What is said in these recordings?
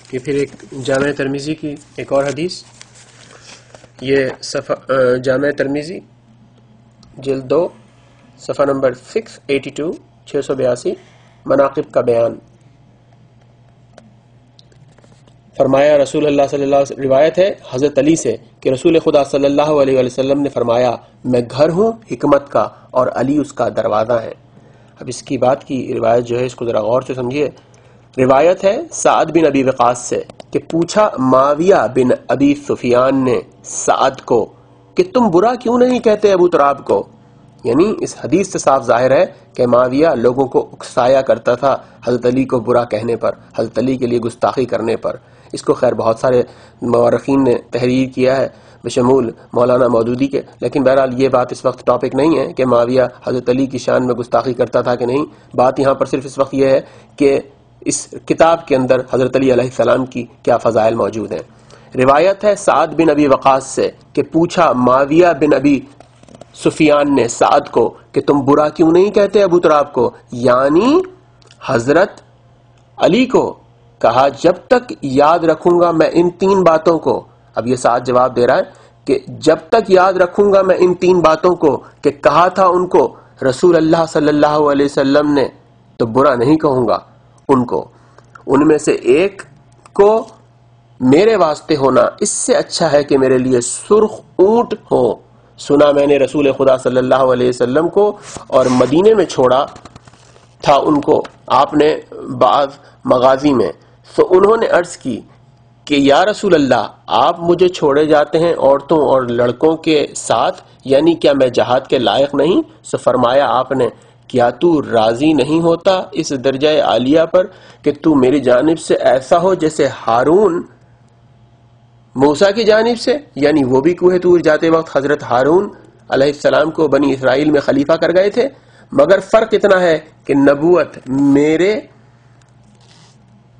یہ پھر ایک جامع ترمذی کی ایک اور حدیث، یہ جامع ترمذی جلد 2 صفحہ نمبر 682 682 مناقب کا بیان۔ فرمایا رسول اللہ صلی اللہ علیہ وسلم، روایت ہے حضرت علی سے کہ رسول خدا صلی اللہ علیہ وسلم نے فرمایا، میں گھر ہوں حکمت کا اور علی اس کا دروازہ ہے۔ اب اس کی بات کی روایت جو ہے اس کو ذرا غور سے سمجھیے۔ روایت ہے سعد بن ابی وقاص سے کہ پوچھا معاویہ بن ابی سفیان نے سعد کو کہ تم برا کیوں نہیں کہتے ابو تراب کو؟ یعنی اس حدیث سے صاف ظاہر ہے کہ معاویہ لوگوں کو اکسایا کرتا تھا حضرت علی کو برا کہنے پر، حضرت علی کے لیے گستاخی کرنے پر۔ اس کو خیر بہت سارے مورخین نے تحریر کیا ہے بشمول مولانا مودودی کے، لیکن بہرحال یہ بات اس وقت ٹاپک نہیں ہے کہ معاویہ حضرت علی کی شان میں گستاخی کرتا تھا کہ نہیں۔ بات یہاں پر صرف اس وقت یہ ہے کہ اس کتاب کے اندر حضرت علی علیہ السلام کی کیا فضائل موجود ہیں۔ روایت ہے سعد بن ابی وقاص سے کہ پوچھا معاویہ بن ابی سفیان نے سعد کو کہ تم برا کیوں نہیں کہتے ابو تراب کو، یعنی حضرت علی کو۔ کہا جب تک یاد رکھوں گا میں ان 3 باتوں کو۔ اب یہ سعد جواب دے رہا ہے کہ جب تک یاد رکھوں گا میں ان 3 باتوں کو کہ کہا تھا ان کو رسول اللہ صلی اللہ علیہ وسلم نے، تو برا نہیں کہوں گا ان کو۔ ان میں سے ایک کو میرے واسطے ہونا اس سے اچھا ہے کہ میرے لیے سرخ اونٹ ہو۔ سنا میں نے رسول خدا صلی اللہ علیہ وسلم کو اور مدینے میں چھوڑا تھا ان کو آپ نے بعض مغازی میں، تو انہوں نے عرض کی کہ یا رسول اللہ آپ مجھے چھوڑے جاتے ہیں عورتوں اور لڑکوں کے ساتھ، یعنی کیا میں جہاد کے لائق نہیں؟ سو فرمایا آپ نے کیا تو راضی نہیں ہوتا اس درجہ عالیہ پر کہ تو میری جانب سے ایسا ہو جیسے ہارون موسیٰ کی جانب سے، یعنی وہ بھی کوہ طور جاتے وقت حضرت ہارون علیہ السلام کو بنی اسرائیل میں خلیفہ کر گئے تھے، مگر فرق اتنا ہے کہ نبوت میرے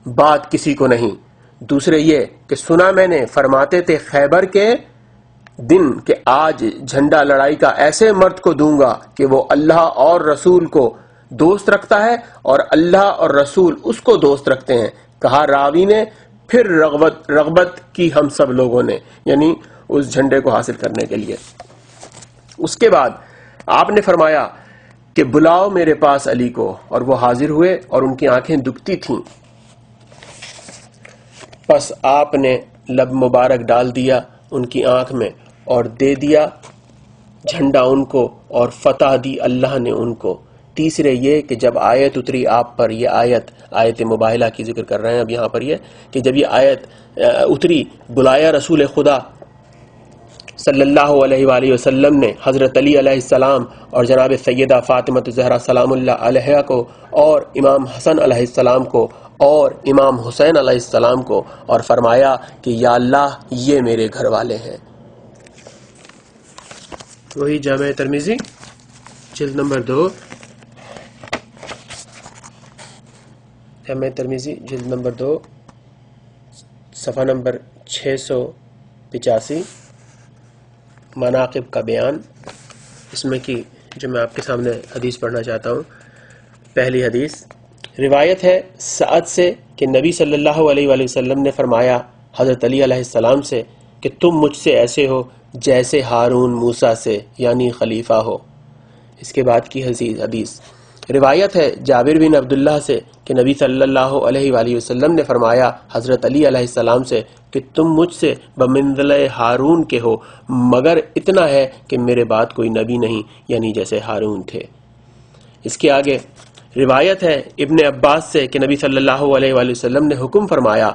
بعد کسی کو نہیں۔ دوسرے یہ کہ سنا میں نے فرماتے تھے خیبر کے دن کہ آج جھنڈا لڑائی کا ایسے مرد کو دوں گا کہ وہ اللہ اور رسول کو دوست رکھتا ہے اور اللہ اور رسول اس کو دوست رکھتے ہیں۔ کہا راوی نے پھر رغبت کی ہم سب لوگوں نے، یعنی اس جھنڈے کو حاصل کرنے کے لیے۔ اس کے بعد آپ نے فرمایا کہ بلاؤ میرے پاس علی کو، اور وہ حاضر ہوئے اور ان کی آنکھیں دکھتی تھیں۔ پس آپ نے لب مبارک ڈال دیا ان کی آنکھ میں اور دے دیا جھنڈا ان کو، اور فتح دی اللہ نے ان کو۔ تیسرے یہ کہ جب آیت اتری آپ پر، یہ آیت مباہلہ کی ذکر کر رہے ہیں اب یہاں پر، یہ کہ جب یہ آیت اتری بلایا رسول خدا صلی اللہ علیہ وآلہ وسلم نے حضرت علی علیہ السلام اور جناب سیدہ فاطمہ الزہرا سلام اللہ علیہا کو، اور امام حسن علیہ السلام کو، اور امام حسین علیہ السلام کو، اور فرمایا کہ یا اللہ یہ میرے گھر والے ہیں۔ وہی جامع ترمذی جلد نمبر 2، جامع ترمذی جلد نمبر 2 صفحہ نمبر 685 مناقب کا بیان۔ اس میں کی جو میں آپ کے سامنے حدیث پڑھنا چاہتا ہوں، پہلی حدیث روایت ہے سعد سے کہ نبی صلی اللہ علیہ وآلہ وسلم نے فرمایا حضرت علی علیہ السلام سے کہ تم مجھ سے ایسے ہو جیسے ہارون موسیٰ سے، یعنی خلیفہ ہو۔ اس کے بعد کی حدیث روایت ہے جابر بن عبداللہ سے کہ نبی صلی اللہ علیہ وآلہ وسلم نے فرمایا حضرت علی علیہ السلام سے کہ تم مجھ سے بمنزلہ ہارون کے ہو، مگر اتنا ہے کہ میرے بعد کوئی نبی نہیں، یعنی جیسے ہارون تھے۔ اس کے آگے روایت ہے ابن عباس سے کہ نبی صلی اللہ علیہ وآلہ وسلم نے حکم فرمایا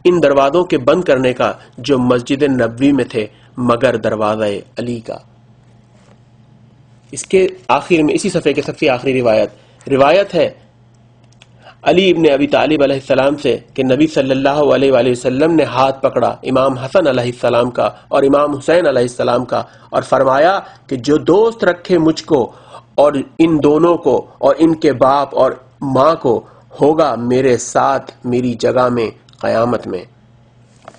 ان دروازوں کے بند کرنے کا جو مسجد نبوی میں تھے، مگر دروازہ علی کا۔ اس کے آخر میں اسی صفحے کے سب سے آخری روایت ہے علی ابن ابی طالب علیہ السلام سے کہ نبی صلی اللہ علیہ وآلہ وسلم نے ہاتھ پکڑا امام حسن علیہ السلام کا اور امام حسین علیہ السلام کا، اور فرمایا کہ جو دوست رکھے مجھ کو اور ان دونوں کو اور ان کے باپ اور ماں کو، ہوگا میرے ساتھ میری جگہ میں قیامت میں۔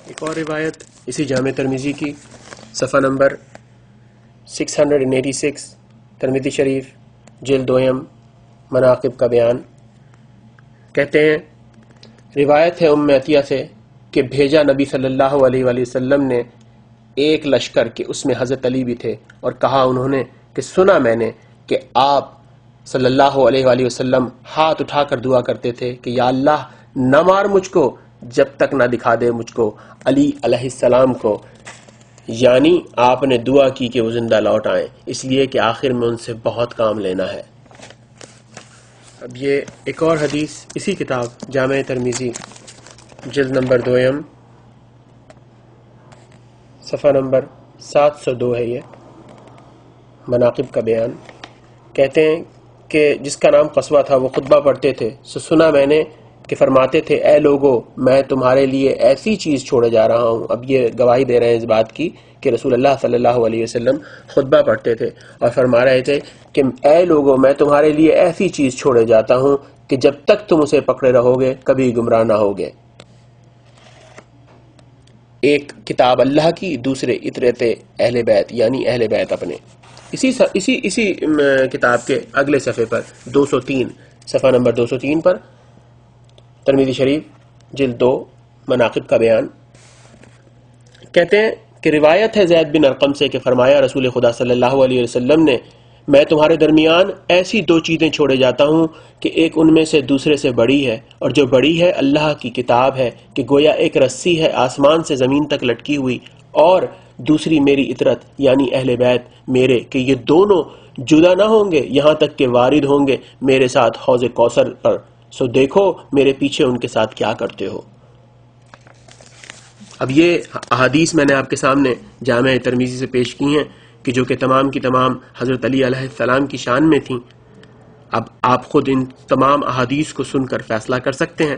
ایک اور روایت اسی جامع ترمذی کی صفحہ نمبر 686 ترمذی شریف جلد 2 مناقب کا بیان۔ کہتے ہیں روایت ہے ام عطیہ سے کہ بھیجا نبی صلی اللہ علیہ وآلہ وسلم نے ایک لشکر کہ اس میں حضرت علی بھی تھے، اور کہا انہوں نے کہ سنا میں نے کہ آپ صلی اللہ علیہ وآلہ وسلم ہاتھ اٹھا کر دعا کرتے تھے کہ یا اللہ نہ مار مجھ کو جب تک نہ دکھا دے مجھ کو علی علیہ السلام کو، یعنی آپ نے دعا کی کہ وہ زندہ لوٹ آئیں، اس لیے کہ آخر میں ان سے بہت کام لینا ہے۔ اب یہ ایک اور حدیث اسی کتاب جامع ترمذی جلد نمبر 2 صفحہ نمبر 702 ہے، یہ مناقب کا بیان۔ کہتے ہیں کہ جس کا نام قصوہ تھا وہ خطبہ پڑھتے تھے، سنا میں نے کہ فرماتے تھے اے لوگو میں تمہارے لیے ایسی چیز چھوڑے جا رہا ہوں۔ اب یہ گواہی دے رہے ہیں اس بات کی کہ رسول اللہ صلی اللہ علیہ وسلم خطبہ پڑھتے تھے اور فرما رہے تھے کہ اے لوگو میں تمہارے لیے ایسی چیز چھوڑے جاتا ہوں کہ جب تک تم اسے پکڑے رہو گے کبھی گمراہ نہ ہوگے۔ ایک کتاب اللہ کی، دوسرے اطرت اہل بیت یعنی اہل بیت اپنے۔ اسی کتاب کے اگلے صفحے پر 203 صفحہ نمبر 203 پر ترمذی شریف جلد 2 مناقب کا بیان۔ کہتے ہیں کہ روایت ہے زید بن ارقم سے کہ فرمایا رسول خدا صلی اللہ علیہ وسلم نے میں تمہارے درمیان ایسی 2 چیزیں چھوڑے جاتا ہوں کہ ایک ان میں سے دوسرے سے بڑی ہے، اور جو بڑی ہے اللہ کی کتاب ہے کہ گویا ایک رسی ہے آسمان سے زمین تک لٹکی ہوئی، اور دوسری میری اطرت یعنی اہل بیت میرے کہ یہ دونوں جدا نہ ہوں گے یہاں تک کہ وارد ہوں گے میرے ساتھ حوض کوثر پر، سو دیکھو میرے پیچھے ان کے ساتھ کیا کرتے ہو۔ اب یہ احادیث میں نے آپ کے سامنے جامع ترمذی سے پیش کی ہیں کہ جو کہ تمام کی تمام حضرت علی علیہ السلام کی شان میں تھیں۔ اب آپ خود ان تمام احادیث کو سن کر فیصلہ کر سکتے ہیں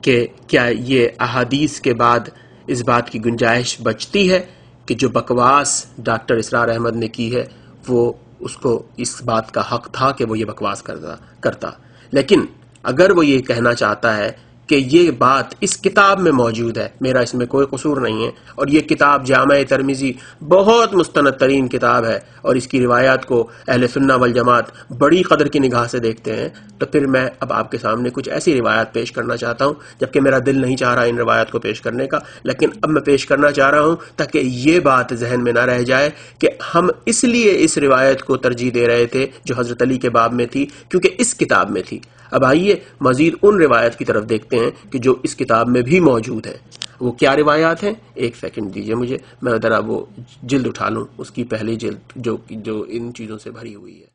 کہ کیا یہ احادیث کے بعد اس بات کی گنجائش بچتی ہے کہ جو بکواس ڈاکٹر اسرار احمد نے کی ہے وہ اس کو اس بات کا حق تھا کہ وہ یہ بکواس کرتا، لیکن اگر وہ یہ کہنا چاہتا ہے کہ یہ بات اس کتاب میں موجود ہے، میرا اس میں کوئی قصور نہیں ہے، اور یہ کتاب جامع ترمذی بہت مستند ترین کتاب ہے اور اس کی روایات کو اہل سنہ والجماعت بڑی قدر کی نگاہ سے دیکھتے ہیں، تو پھر میں اب آپ کے سامنے کچھ ایسی روایات پیش کرنا چاہتا ہوں، جبکہ میرا دل نہیں چاہ رہا ان روایات کو پیش کرنے کا، لیکن اب میں پیش کرنا چاہ رہا ہوں تاکہ یہ بات ذہن میں نہ رہ جائے کہ ہم اس لیے اس روایت کو ترجیح دے رہے تھے جو حضرت علی کے باب میں تھی کیونکہ اس کتاب میں تھی۔ اب آئیے مزید ان روایت کی طرف دیکھتے ہیں کہ جو اس کتاب میں بھی موجود ہیں۔ وہ کیا روایات ہیں؟ ایک سیکنڈ دیجئے مجھے، میں ذرا وہ جلد اٹھا لوں، اس کی پہلی جلد جو ان چیزوں سے بھری ہوئی ہے۔